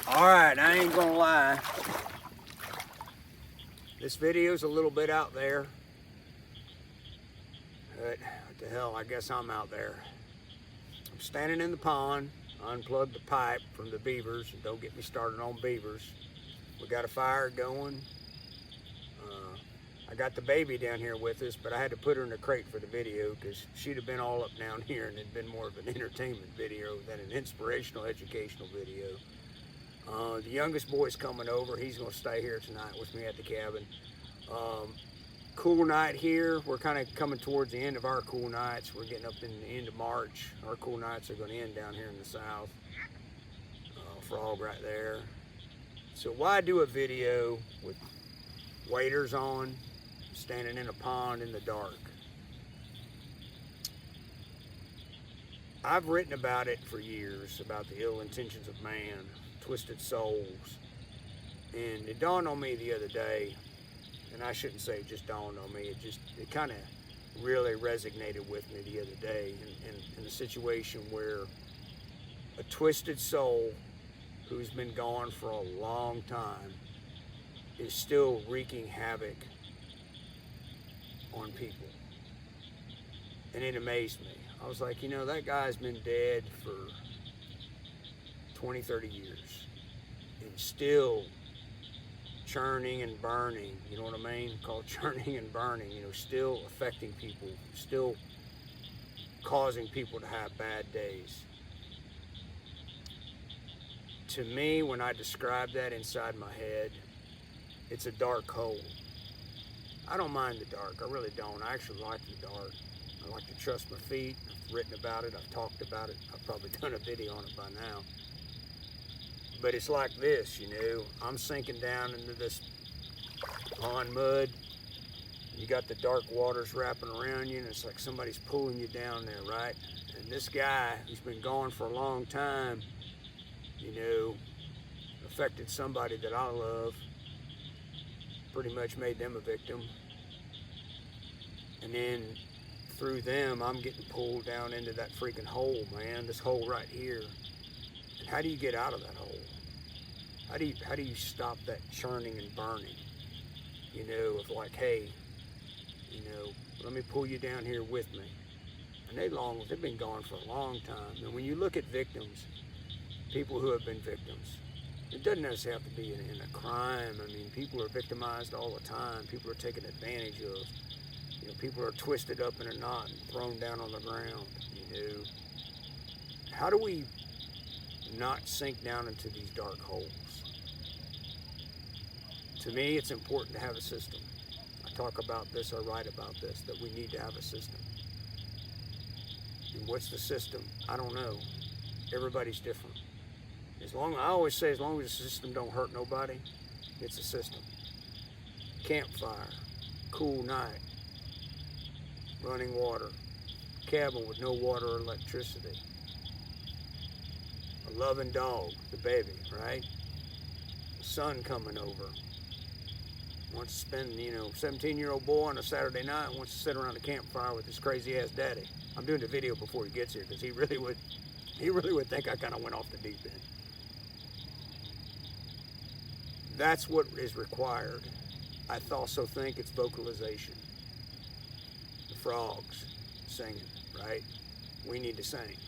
Alright, I ain't gonna lie. This video's a little bit out there. But what the hell, I guess I'm out there. I'm standing in the pond. I unplugged the pipe from the beavers. And don't get me started on beavers. We got a fire going. I got the baby down here with us, but I had to put her in a crate for the video because she'd have been all up down here and it'd been more of an entertainment video than an inspirational, educational video. The youngest boy's coming over. He's going to stay here tonight with me at the cabin. Cool night here. We're kind of coming towards the end of our cool nights. We're getting up in the end of March. Our cool nights are going to end down here in the south. Frog right there. So why do a video with waders on, standing in a pond in the dark? I've written about it for years, about the ill intentions of man, twisted souls. And it dawned on me the other day, and I shouldn't say it just dawned on me, it kind of really resonated with me the other day in a situation where a twisted soul who's been gone for a long time is still wreaking havoc on people. And it amazed me. I was like, you know, that guy's been dead for 20, 30 years and still churning and burning, you know what I mean? Called churning and burning, you know, still affecting people, still causing people to have bad days. To me, when I describe that inside my head, it's a dark hole. I don't mind the dark, I really don't. I actually like the dark. I like to trust my feet. I've written about it, I've talked about it, I've probably done a video on it by now. But it's like this, you know, I'm sinking down into this pond mud. You got the dark waters wrapping around you, and it's like somebody's pulling you down there, right? And this guy who's been gone for a long time, you know, affected somebody that I love, pretty much made them a victim. And then through them, I'm getting pulled down into that freaking hole, man, this hole right here. And how do you get out of that hole? How do you stop that churning and burning? You know, of like, hey, you know, let me pull you down here with me. And they've been gone for a long time. And when you look at victims, people who have been victims, it doesn't necessarily have to be in a crime. I mean, people are victimized all the time. People are taken advantage of. You know, people are twisted up in a knot and thrown down on the ground. You know, how do we not sink down into these dark holes? To me, it's important to have a system. I talk about this, I write about this, that we need to have a system. And what's the system? I don't know. Everybody's different. I always say, as long as the system don't hurt nobody, it's a system. Campfire, cool night, running water, cabin with no water or electricity, a loving dog, the baby, right? The sun coming over. Wants to spend, you know, 17-year-old boy on a Saturday night wants to sit around a campfire with his crazy ass daddy. I'm doing the video before he gets here because he really would think I kind of went off the deep end. That's what is required. I also think it's vocalization. The frogs singing, right? We need to sing.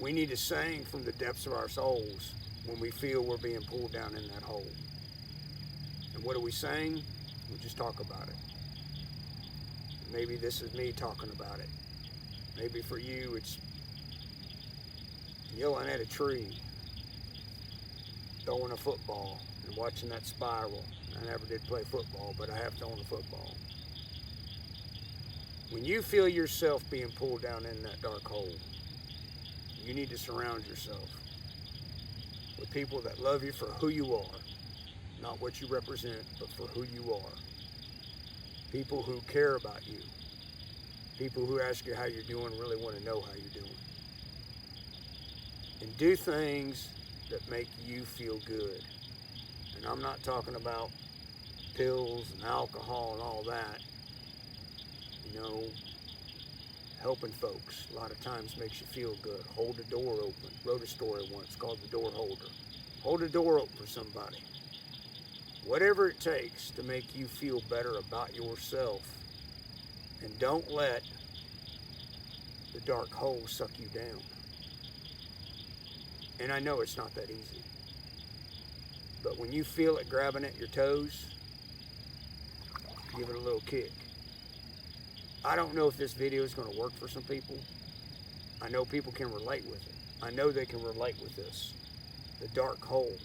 We need to sing from the depths of our souls when we feel we're being pulled down in that hole. And what do we sing? We just talk about it. Maybe this is me talking about it. Maybe for you it's yelling at a tree, throwing a football, and watching that spiral. I never did play football, but I have thrown a football. When you feel yourself being pulled down in that dark hole, you need to surround yourself with people that love you for who you are. Not what you represent, but for who you are. People who care about you. People who ask you how you're doing, really want to know how you're doing. And do things that make you feel good. And I'm not talking about pills and alcohol and all that. You know, helping folks a lot of times makes you feel good. Hold the door open. Wrote a story once called The Door Holder. Hold the door open for somebody. Whatever it takes to make you feel better about yourself. And don't let the dark hole suck you down. And I know it's not that easy. But when you feel it grabbing at your toes, give it a little kick. I don't know if this video is going to work for some people. I know people can relate with it. I know they can relate with this. The dark hole.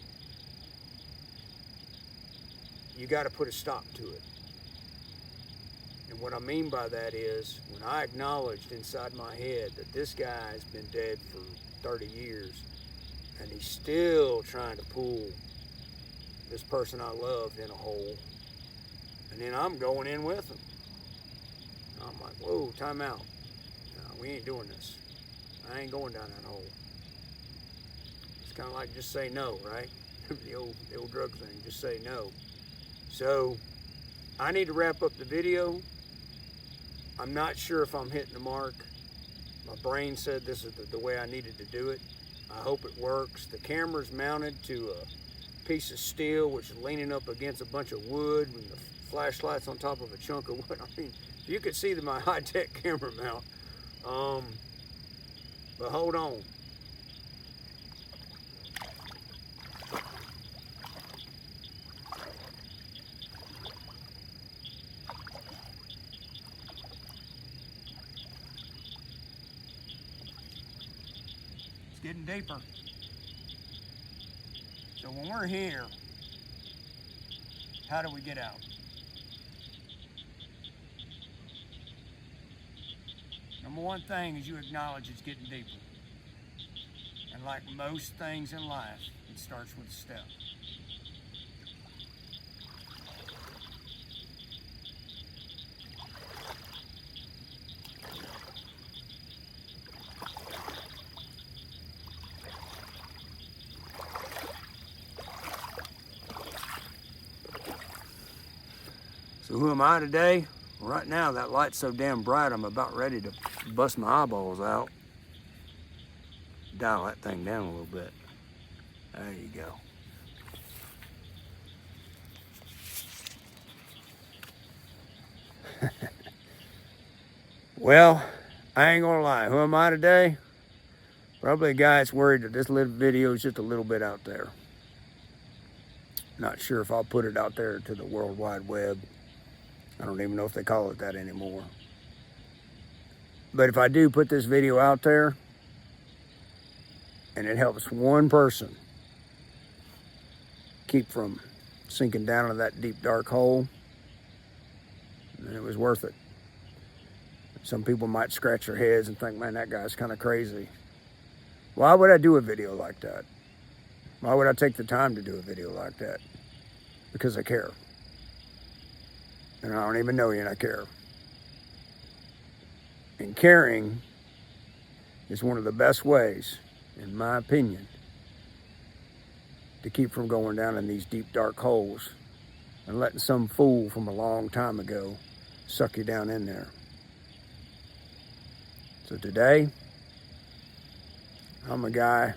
You got to put a stop to it. And what I mean by that is, when I acknowledged inside my head that this guy has been dead for 30 years, and he's still trying to pull this person I loved in a hole, and then I'm going in with him. I'm like, whoa, time out. No, we ain't doing this. I ain't going down that hole. It's kind of like just say no, right? the old drug thing, just say no. So I need to wrap up the video. I'm not sure if I'm hitting the mark. My brain said this is the way I needed to do it. I hope it works. The camera's mounted to a piece of steel which is leaning up against a bunch of wood, and the flashlight's on top of a chunk of wood. I mean, you could see my high-tech camera mount. But hold on. It's getting deeper. So when we're here, how do we get out? Number one thing is you acknowledge it's getting deeper. And like most things in life, it starts with a step. So who am I today? Right now, that light's so damn bright, I'm about ready to bust my eyeballs out. Dial that thing down a little bit. There you go. Well, I ain't gonna lie. Who am I today? Probably a guy that's worried that this little video is just a little bit out there. Not sure if I'll put it out there to the World Wide Web. I don't even know if they call it that anymore. But if I do put this video out there, and it helps one person keep from sinking down into that deep, dark hole, then it was worth it. Some people might scratch their heads and think, man, that guy's kind of crazy. Why would I do a video like that? Why would I take the time to do a video like that? Because I care. And I don't even know you, and I care. And caring is one of the best ways, in my opinion, to keep from going down in these deep, dark holes and letting some fool from a long time ago suck you down in there. So today, I'm a guy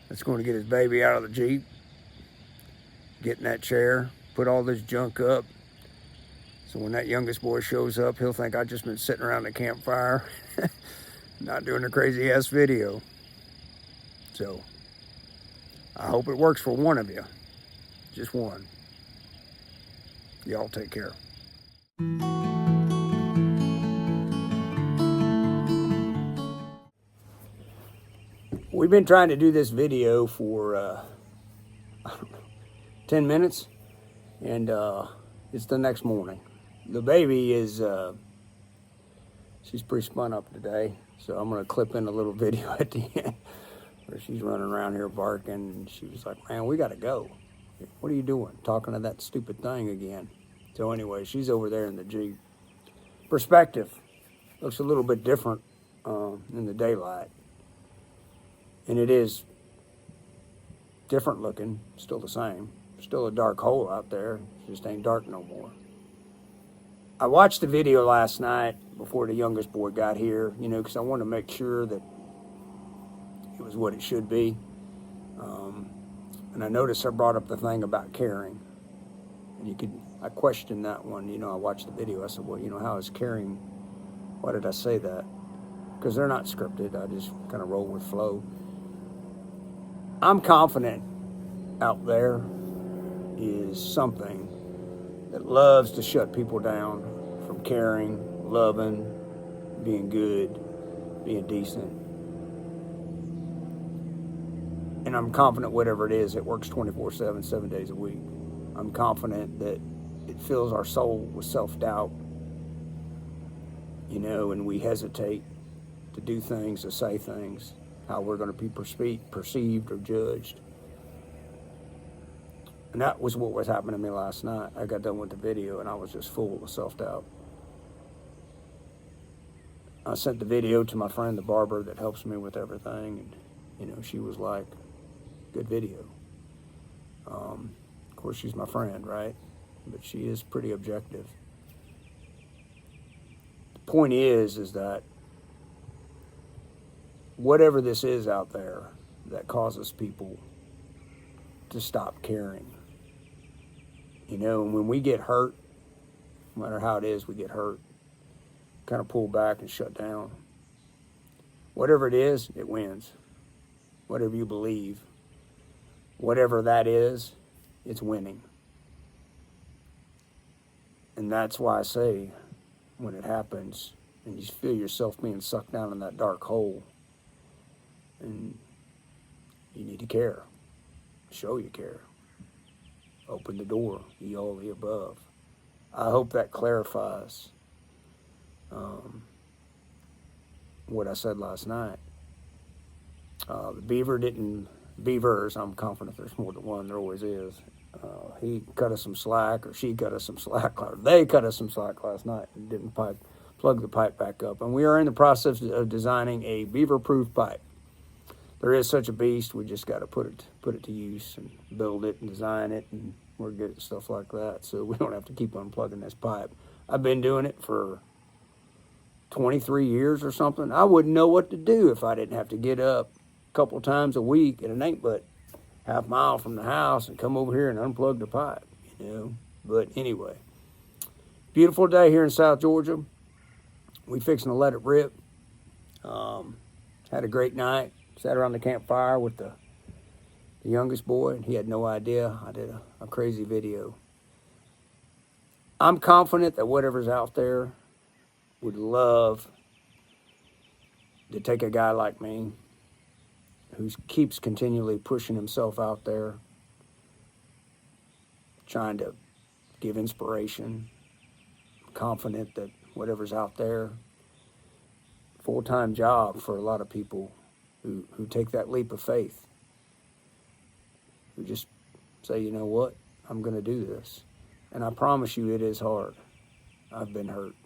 that's going to get his baby out of the Jeep, get in that chair, put all this junk up, so when that youngest boy shows up, he'll think I've just been sitting around the campfire, not doing a crazy ass video. So I hope it works for one of you, just one. Y'all take care. We've been trying to do this video for I don't know, 10 minutes, and it's the next morning. The baby is, she's pretty spun up today, so I'm gonna clip in a little video at the end where she's running around here barking, and she was like, man, we gotta go. What are you doing? Talking to that stupid thing again. So anyway, she's over there in the Jeep. Perspective looks a little bit different in the daylight. And it is different looking, still the same. Still a dark hole out there, it just ain't dark no more. I watched the video last night before the youngest boy got here, you know, because I wanted to make sure that it was what it should be. And I noticed I brought up the thing about caring. And I questioned that one. I watched the video. I said, well, how is caring? Why did I say that? Because they're not scripted. I just kind of roll with flow. I'm confident out there is something that loves to shut people down from caring, loving, being good, being decent. And I'm confident whatever it is, it works 24/7, 7 days a week. I'm confident that it fills our soul with self-doubt, and we hesitate to do things, to say things, how we're going to be perceived or judged. And that was what was happening to me last night. I got done with the video and I was just full of self-doubt. I sent the video to my friend, the barber that helps me with everything, and she was like, good video. Of course, she's my friend, right? But she is pretty objective. The point is that whatever this is out there that causes people to stop caring, and when we get hurt, no matter how it is, we get hurt, kind of pull back and shut down. Whatever it is, it wins. Whatever you believe, whatever that is, it's winning. And that's why I say, when it happens and you feel yourself being sucked down in that dark hole, and you need to care, show you care, open the door, ye all the above. I hope that clarifies what I said last night. The beavers, I'm confident there's more than one, there always is. He cut us some slack, or she cut us some slack, or they cut us some slack last night and didn't plug the pipe back up. And we are in the process of designing a beaver-proof pipe. There is such a beast, we just got to put it to use and build it and design it, and we're good at stuff like that, so we don't have to keep unplugging this pipe. I've been doing it for 23 years or something. I wouldn't know what to do if I didn't have to get up a couple times a week, and it ain't but half mile from the house, and come over here and unplug the pipe, But anyway, beautiful day here in South Georgia. We fixing to let it rip. Had a great night. Sat around the campfire with the youngest boy, and he had no idea I did a crazy video. I'm confident that whatever's out there would love to take a guy like me who keeps continually pushing himself out there, trying to give inspiration. I'm confident that whatever's out there, full-time job for a lot of people who take that leap of faith, who just say, you know what, I'm going to do this. And I promise you it is hard. I've been hurt.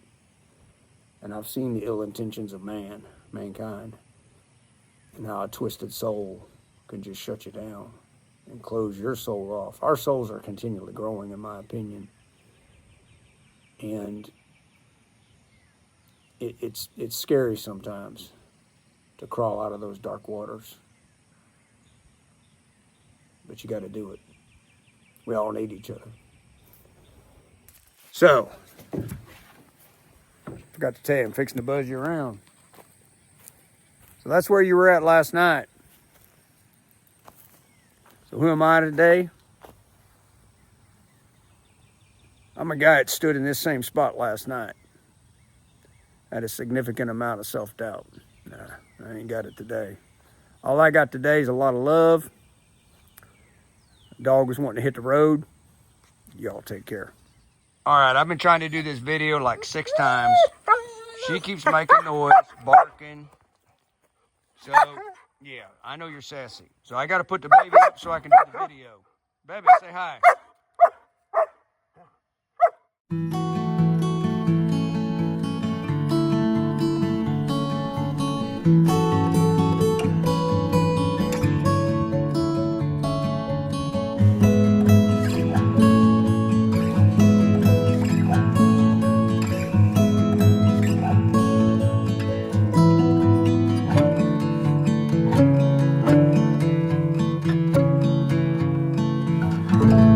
And I've seen the ill intentions of mankind, and how a twisted soul can just shut you down and close your soul off. Our souls are continually growing, in my opinion. And it's scary sometimes to crawl out of those dark waters. But you got to do it. We all need each other. So, forgot to tell you, I'm fixing to buzz you around. So that's where you were at last night. So who am I today? I'm a guy that stood in this same spot last night. Had a significant amount of self-doubt. Nah, I ain't got it today. All I got today is a lot of love. The dog was wanting to hit the road. Y'all take care. All right, I've been trying to do this video like 6 times. She keeps making noise, barking. So, yeah, I know you're sassy. So I got to put the baby up so I can do the video. Baby, say hi. Bye.